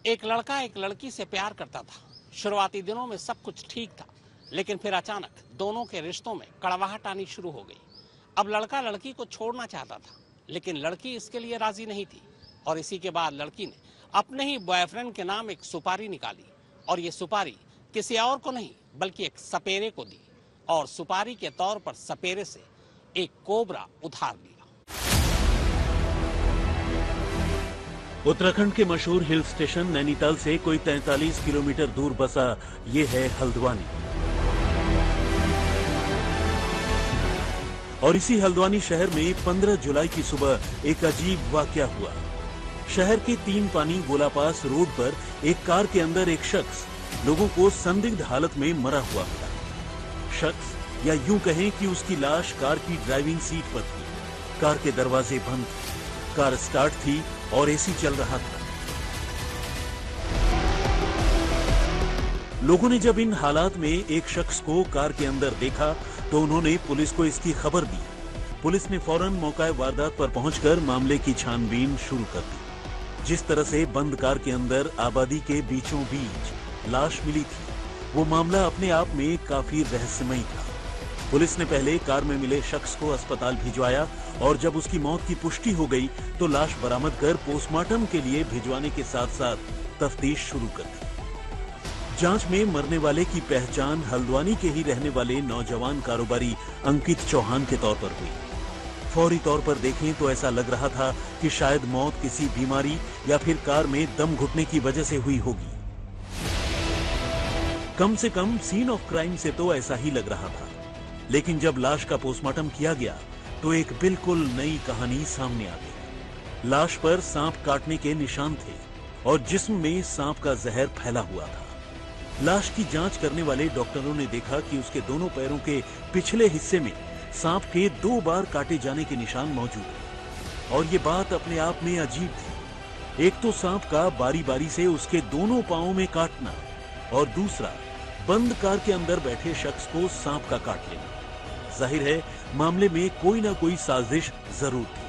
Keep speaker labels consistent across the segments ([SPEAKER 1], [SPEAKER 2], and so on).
[SPEAKER 1] एक लड़का एक लड़की से प्यार करता था। शुरुआती दिनों में सब कुछ ठीक था, लेकिन फिर अचानक दोनों के रिश्तों में कड़वाहट आनी शुरू हो गई। अब लड़का लड़की को छोड़ना चाहता था, लेकिन लड़की इसके लिए राजी नहीं थी। और इसी के बाद लड़की ने अपने ही बॉयफ्रेंड के नाम एक सुपारी निकाली, और ये सुपारी किसी और को नहीं बल्कि एक सपेरे को दी, और सुपारी के तौर पर सपेरे से एक कोबरा उधार लिया।
[SPEAKER 2] उत्तराखंड के मशहूर हिल स्टेशन नैनीताल से कोई 43 किलोमीटर दूर बसा ये है हल्द्वानी। और इसी हल्द्वानी शहर में 15 जुलाई की सुबह एक अजीब वाकया हुआ। शहर के 3 पानी गोला पास रोड पर एक कार के अंदर एक शख्स लोगों को संदिग्ध हालत में मरा हुआ मिला। शख्स, या यूं कहें कि उसकी लाश कार की ड्राइविंग सीट पर थी। कार के दरवाजे बंद थे, कार स्टार्ट थी और एसी चल रहा था। लोगों ने जब इन हालात में एक शख्स को कार के अंदर देखा तो उन्होंने पुलिस को इसकी खबर दी। पुलिस ने फौरन मौका वारदात पर पहुंचकर मामले की छानबीन शुरू कर दी। जिस तरह से बंद कार के अंदर आबादी के बीचों बीच लाश मिली थी, वो मामला अपने आप में काफी रहस्यमयी था। पुलिस ने पहले कार में मिले शख्स को अस्पताल भिजवाया और जब उसकी मौत की पुष्टि हो गई तो लाश बरामद कर पोस्टमार्टम के लिए भिजवाने के साथ साथ तफ्तीश शुरू कर दी। जांच में मरने वाले की पहचान हल्द्वानी के ही रहने वाले नौजवान कारोबारी अंकित चौहान के तौर पर हुई। फौरी तौर पर देखें तो ऐसा लग रहा था कि शायद मौत किसी बीमारी या फिर कार में दम घुटने की वजह से हुई होगी। कम से कम सीन ऑफ क्राइम से तो ऐसा ही लग रहा था। लेकिन जब लाश का पोस्टमार्टम किया गया तो एक बिल्कुल नई कहानी सामने आ गई। लाश पर सांप काटने के निशान थे और जिस्म में सांप का जहर फैला हुआ था। लाश की जांच करने वाले डॉक्टरों ने देखा कि उसके दोनों पैरों के पिछले हिस्से में सांप के 2 बार काटे जाने के निशान मौजूद हैं। और ये बात अपने आप में अजीब थी। एक तो सांप का बारी बारी से उसके दोनों पांवों में काटना, और दूसरा बंद कार के अंदर बैठे शख्स को सांप का काट लेना। जाहिर है मामले में कोई ना कोई साजिश जरूर थी।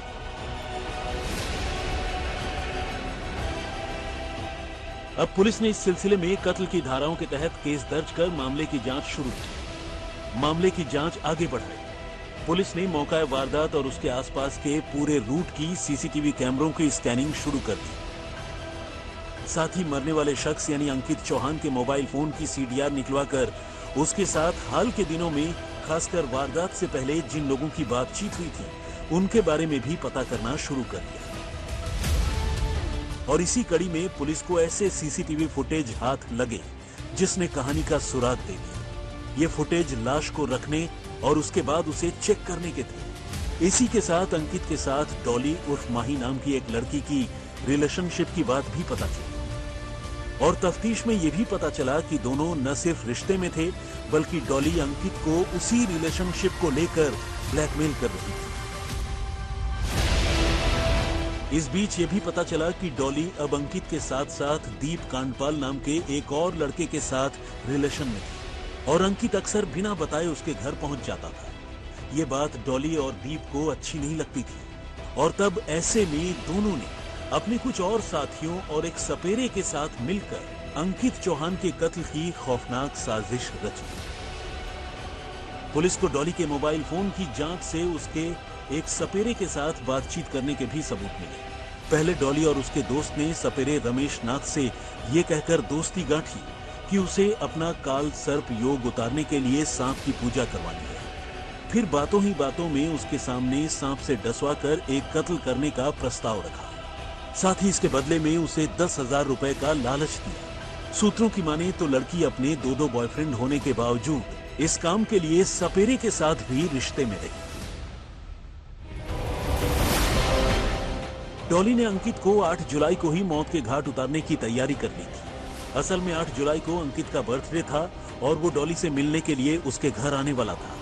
[SPEAKER 2] अब पुलिस ने इस सिलसिले में कत्ल की धाराओं के तहत केस दर्ज कर मामले की जांच शुरू की। मामले की जांच आगे बढ़ाई। पुलिस ने मौका वारदात और उसके आसपास के पूरे रूट की सीसीटीवी कैमरों की स्कैनिंग शुरू कर दी। साथ ही मरने वाले शख्स यानी अंकित चौहान के मोबाइल फोन की सीडीआर निकलवाकर उसके साथ हाल के दिनों में खासकर वारदात से पहले जिन लोगों की बातचीत हुई थी उनके बारे में भी पता करना शुरू कर दिया। और इसी कड़ी में पुलिस को ऐसे सीसीटीवी फुटेज हाथ लगे जिसने कहानी का सुराग दे दिया। ये फुटेज लाश को रखने और उसके बाद उसे चेक करने के थे। इसी के साथ अंकित के साथ डॉली उर्फ माही नाम की एक लड़की की रिलेशनशिप की बात भी पता चली। और तफ्तीश में यह भी पता चला कि दोनों न सिर्फ रिश्ते में थे बल्कि डॉली अंकित को उसी रिलेशनशिप को लेकर ब्लैकमेल कर रही थी। इस बीच ये भी पता चला कि डॉली अब अंकित के साथ साथ दीप कांडपाल नाम के एक और लड़के के साथ रिलेशन में थी और अंकित अक्सर बिना बताए उसके घर पहुंच जाता था। ये बात डॉली और दीप को अच्छी नहीं लगती थी और तब ऐसे में दोनों ने अपने कुछ और साथियों और एक सपेरे के साथ मिलकर अंकित चौहान के कत्ल की खौफनाक साजिश रची। पुलिस को डॉली के मोबाइल फोन की जांच से उसके एक सपेरे के साथ बातचीत करने के भी सबूत मिले। पहले डॉली और उसके दोस्त ने सपेरे रमेश नाथ से ये कहकर दोस्ती गांठी कि उसे अपना काल सर्प योग उतारने के लिए सांप की पूजा करवानी है। फिर बातों ही बातों में उसके सामने सांप से डसवाकर एक कत्ल करने का प्रस्ताव रखा। साथ ही इसके बदले में उसे 10,000 रुपए का लालच दिया। सूत्रों की माने तो लड़की अपने 2 बॉयफ्रेंड होने के बावजूद इस काम के लिए सपेरे के साथ भी रिश्ते में रही। डॉली ने अंकित को 8 जुलाई को ही मौत के घाट उतारने की तैयारी कर ली थी। असल में 8 जुलाई को अंकित का बर्थडे था और वो डॉली से मिलने के लिए उसके घर आने वाला था।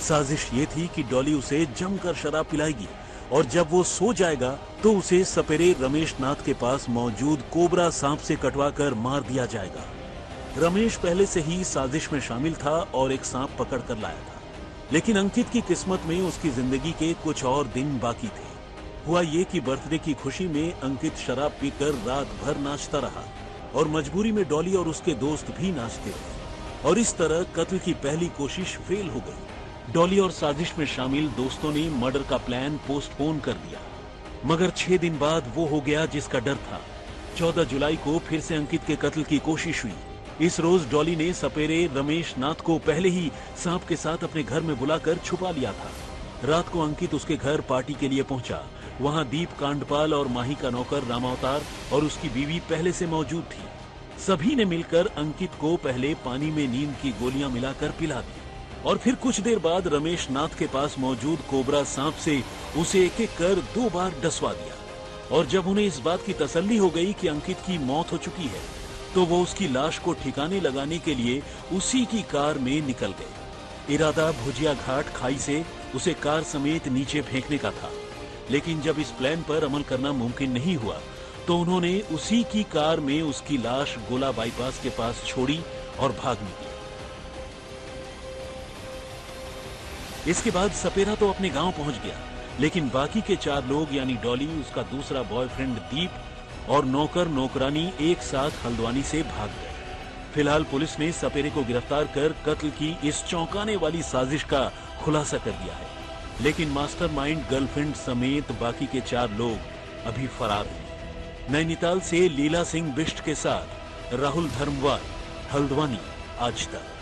[SPEAKER 2] साजिश ये थी कि डॉली उसे जमकर शराब पिलाएगी और जब वो सो जाएगा तो उसे सपेरे रमेश नाथ के पास मौजूद कोबरा सांप से कटवाकर मार दिया जाएगा। रमेश पहले से ही साजिश में शामिल था और एक सांप पकड़ कर लाया था, लेकिन अंकित की किस्मत में उसकी जिंदगी के कुछ और दिन बाकी थे। हुआ ये कि बर्थडे की खुशी में अंकित शराब पीकर रात भर नाचता रहा और मजबूरी में डॉली और उसके दोस्त भी नाचते रहे और इस तरह कत्ल की पहली कोशिश फेल हो गई। डॉली और साजिश में शामिल दोस्तों ने मर्डर का प्लान पोस्टपोन कर दिया, मगर 6 दिन बाद वो हो गया जिसका डर था। 14 जुलाई को फिर से अंकित के कत्ल की कोशिश हुई। इस रोज डॉली ने सपेरे रमेश नाथ को पहले ही सांप के साथ अपने घर में बुलाकर छुपा लिया था। रात को अंकित उसके घर पार्टी के लिए पहुंचा। वहां दीप कांडपाल और माही का नौकर रामावतार और उसकी बीवी पहले से मौजूद थी। सभी ने मिलकर अंकित को पहले पानी में नींद की गोलियां मिलाकर पिला दी और फिर कुछ देर बाद रमेश नाथ के पास मौजूद कोबरा सांप से उसे एक एक कर 2 बार डसवा दिया। और जब उन्हें इस बात की तसल्ली हो गई कि अंकित की मौत हो चुकी है, तो वो उसकी लाश को ठिकाने लगाने के लिए उसी की कार में निकल गए। इरादा भुजिया घाट खाई से उसे कार समेत नीचे फेंकने का था, लेकिन जब इस प्लान पर अमल करना मुमकिन नहीं हुआ तो उन्होंने उसी की कार में उसकी लाश गोला बाईपास के पास छोड़ी और भाग निकले। इसके बाद सपेरा तो अपने गांव पहुंच गया, लेकिन बाकी के 4 लोग यानी डॉली, उसका दूसरा बॉयफ्रेंड दीप और नौकर नौकरानी एक साथ हल्द्वानी से भाग गए। फिलहाल पुलिस ने सपेरे को गिरफ्तार कर कत्ल की इस चौंकाने वाली साजिश का खुलासा कर दिया है, लेकिन मास्टरमाइंड गर्लफ्रेंड समेत बाकी के 4 लोग अभी फरार हैं। नैनीताल से लीला सिंह बिष्ट के साथ राहुल धर्मवाल, हल्द्वानी, आज तक।